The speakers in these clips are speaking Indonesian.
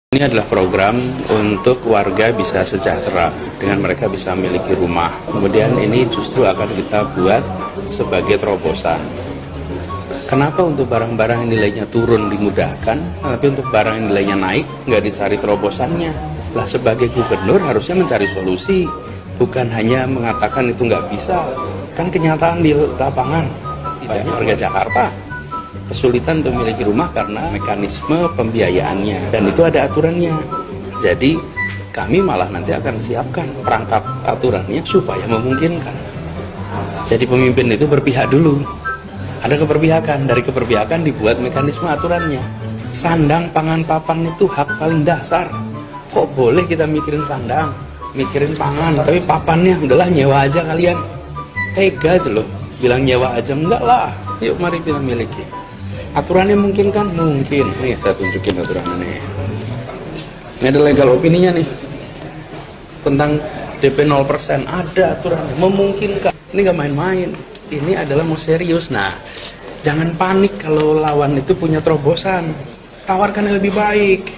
Ini adalah program untuk warga bisa sejahtera dengan mereka bisa memiliki rumah. Kemudian ini justru akan kita buat sebagai terobosan. Kenapa untuk barang-barang yang nilainya turun dimudahkan, tapi untuk barang yang nilainya naik nggak dicari terobosannya? Lah sebagai gubernur harusnya mencari solusi, bukan hanya mengatakan itu nggak bisa. Kan kenyataan di lapangan banyak warga Jakarta kesulitan untuk memiliki rumah karena mekanisme pembiayaannya, dan itu ada aturannya. Jadi kami malah nanti akan siapkan perangkat aturannya supaya memungkinkan. Jadi pemimpin itu berpihak dulu, ada keberpihakan, dari keberpihakan dibuat mekanisme aturannya. Sandang, pangan, papan itu hak paling dasar. Kok boleh kita mikirin sandang, mikirin pangan, tapi papannya udahlah nyewa aja kalian. Tega itu loh, bilang nyewa aja, enggak lah, yuk mari kita miliki. Aturannya mungkin kan? Mungkin. Nih saya tunjukin aturannya. Ini ada legal opininya nih tentang DP 0%, ada aturannya, memungkinkan. Ini gak main-main, ini adalah mau serius. Nah, jangan panik kalau lawan itu punya terobosan, tawarkan yang lebih baik.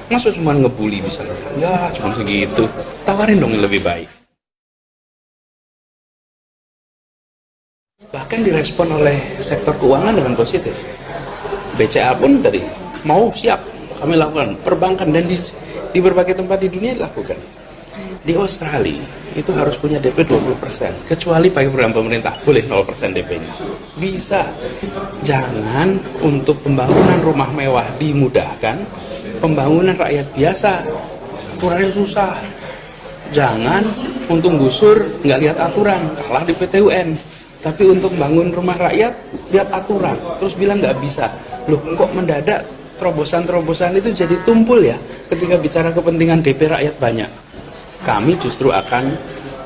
Masa cuma ngebully bisa? Ya cuma segitu, tawarin dong yang lebih baik. Bahkan direspon oleh sektor keuangan dengan positif. BCA pun tadi mau siap kami lakukan, perbankan, dan di berbagai tempat di dunia dilakukan. Di Australia itu harus punya DP 20%, kecuali pakai program pemerintah boleh 0% DP-nya. Bisa. Jangan untuk pembangunan rumah mewah dimudahkan, pembangunan rakyat biasa aturannya susah. Jangan untuk gusur nggak lihat aturan, kalah di PT UN. Tapi untuk bangun rumah rakyat lihat aturan, terus bilang nggak bisa. Loh, kok mendadak terobosan-terobosan itu jadi tumpul ya ketika bicara kepentingan DP rakyat banyak. Kami justru akan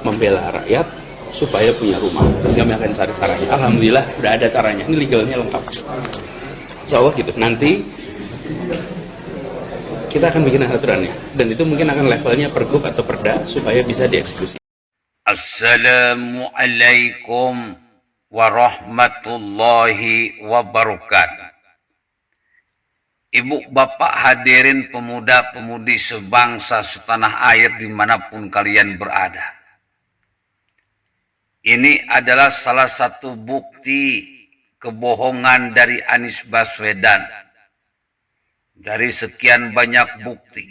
membela rakyat supaya punya rumah. Kami akan cari caranya. Alhamdulillah udah ada caranya. Ini legalnya lengkap. Insya Allah gitu. Nanti kita akan bikin aturannya. Dan itu mungkin akan levelnya pergub atau perda supaya bisa dieksekusi. Assalamualaikum warahmatullahi wabarakatuh. Ibu bapak hadirin pemuda-pemudi sebangsa setanah air dimanapun kalian berada. Ini adalah salah satu bukti kebohongan dari Anies Baswedan. Dari sekian banyak bukti.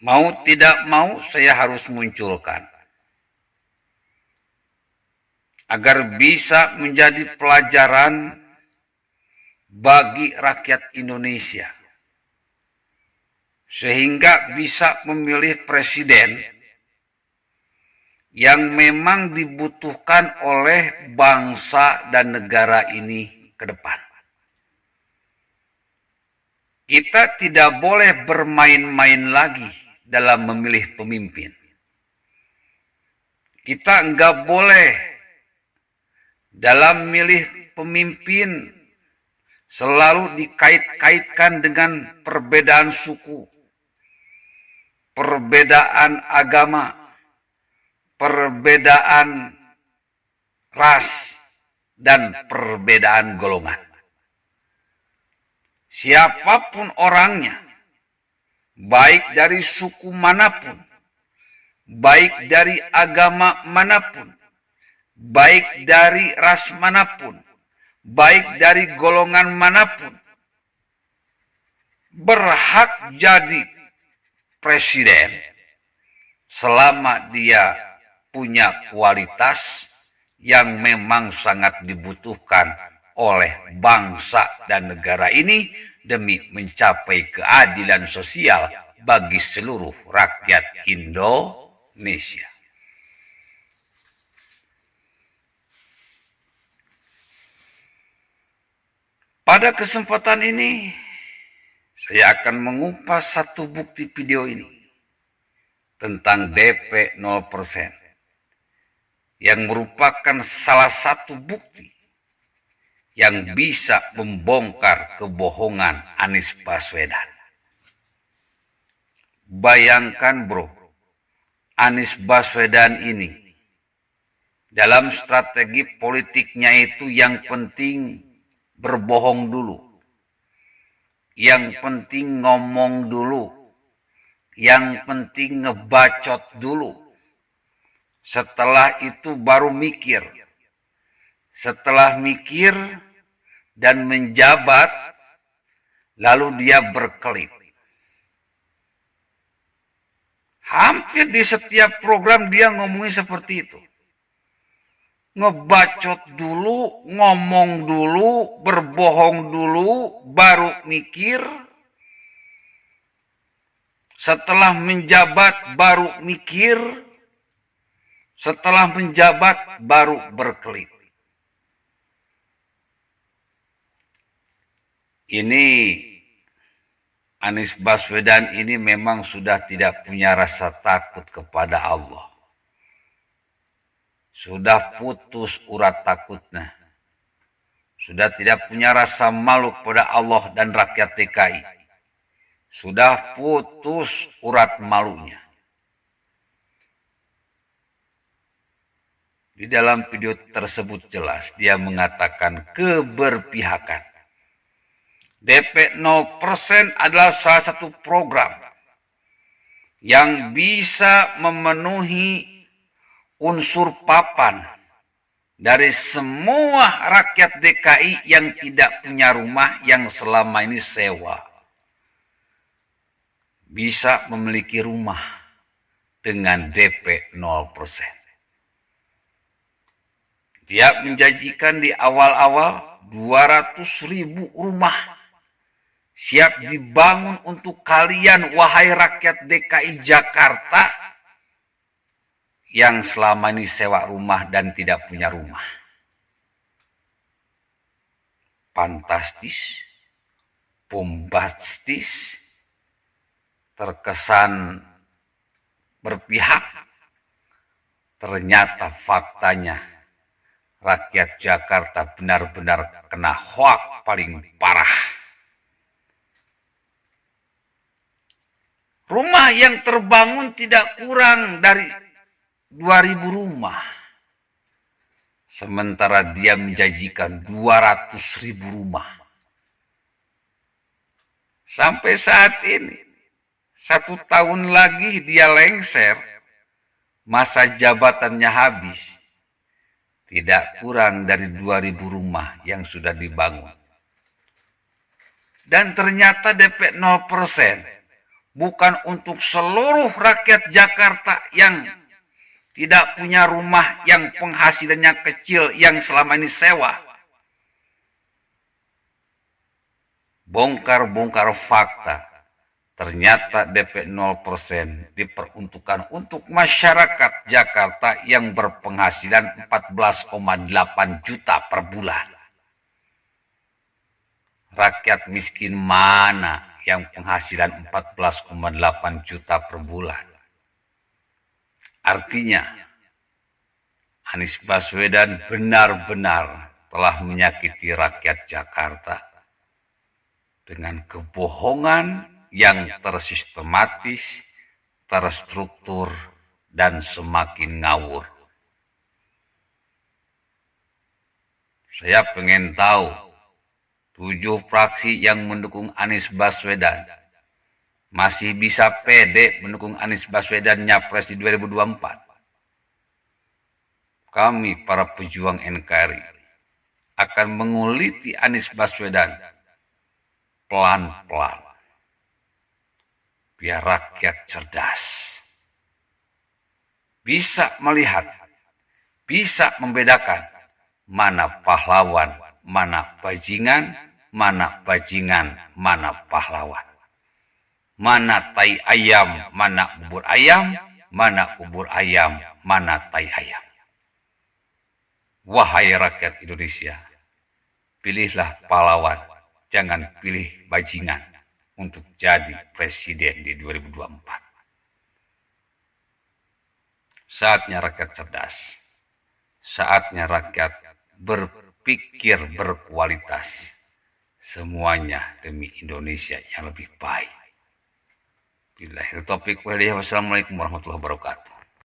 Mau tidak mau saya harus munculkan. Agar bisa menjadi pelajaran bagi rakyat Indonesia. Sehingga bisa memilih presiden yang memang dibutuhkan oleh bangsa dan negara ini ke depan. Kita tidak boleh bermain-main lagi dalam memilih pemimpin. Kita enggak boleh dalam memilih pemimpin selalu dikait-kaitkan dengan perbedaan suku, perbedaan agama, perbedaan ras, dan perbedaan golongan. Siapapun orangnya, baik dari suku manapun, baik dari agama manapun, baik dari ras manapun, baik dari golongan manapun, berhak jadi presiden selama dia punya kualitas yang memang sangat dibutuhkan oleh bangsa dan negara ini demi mencapai keadilan sosial bagi seluruh rakyat Indonesia. Pada kesempatan ini, saya akan mengupas satu bukti video ini tentang DP 0% yang merupakan salah satu bukti yang bisa membongkar kebohongan Anies Baswedan. Bayangkan bro, Anies Baswedan ini dalam strategi politiknya itu yang penting berbohong dulu. yang penting ngomong dulu, yang penting ngebacot dulu. Setelah itu baru mikir. Setelah mikir dan menjabat, lalu dia berkelit. Hampir di setiap program dia ngomongin seperti itu. Ngebacot dulu, ngomong dulu, berbohong dulu, baru mikir. Setelah menjabat, baru mikir. Setelah menjabat, baru berkelit. Ini Anies Baswedan ini memang sudah tidak punya rasa takut kepada Allah. Sudah putus urat takutnya. Sudah tidak punya rasa malu kepada Allah dan rakyat DKI. Sudah putus urat malunya. Di dalam video tersebut jelas dia mengatakan keberpihakan. DP 0% adalah salah satu program yang bisa memenuhi unsur papan dari semua rakyat DKI yang tidak punya rumah yang selama ini sewa. Bisa memiliki rumah dengan DP 0%. Dia menjanjikan di awal-awal 200.000 rumah siap dibangun untuk kalian, wahai rakyat DKI Jakarta, yang selama ini sewa rumah dan tidak punya rumah. Fantastis, bombastis, terkesan berpihak. Ternyata faktanya rakyat Jakarta benar-benar kena hoak paling parah. Rumah yang terbangun tidak kurang dari 2.000 rumah. Sementara dia menjanjikan 200.000 rumah. Sampai saat ini, 1 tahun lagi dia lengser, masa jabatannya habis. Tidak kurang dari 2.000 rumah yang sudah dibangun. Dan ternyata DP 0%. Bukan untuk seluruh rakyat Jakarta yang tidak punya rumah, yang penghasilannya kecil, yang selama ini sewa. Bongkar-bongkar fakta. Ternyata DP 0% diperuntukkan untuk masyarakat Jakarta yang berpenghasilan 14,8 juta per bulan. Rakyat miskin mana yang penghasilan 14,8 juta per bulan? Artinya, Anies Baswedan benar-benar telah menyakiti rakyat Jakarta dengan kebohongan yang tersistematis, terstruktur, dan semakin ngawur. Saya pengen tahu 7 fraksi yang mendukung Anies Baswedan masih bisa pede mendukung Anies Baswedan nyapres di 2024. Kami para pejuang NKRI akan menguliti Anies Baswedan pelan-pelan. Biar rakyat cerdas. Bisa melihat, bisa membedakan mana pahlawan, mana bajingan, mana pahlawan. Mana tai ayam, mana bubur ayam, mana bubur ayam, mana tai ayam. Wahai rakyat Indonesia, pilihlah pahlawan, jangan pilih bajingan untuk jadi presiden di 2024. Saatnya rakyat cerdas. Saatnya rakyat berpikir berkualitas. Semuanya demi Indonesia yang lebih baik. Billahi taufiq wal hidayah. Wassalamualaikum warahmatullahi wabarakatuh.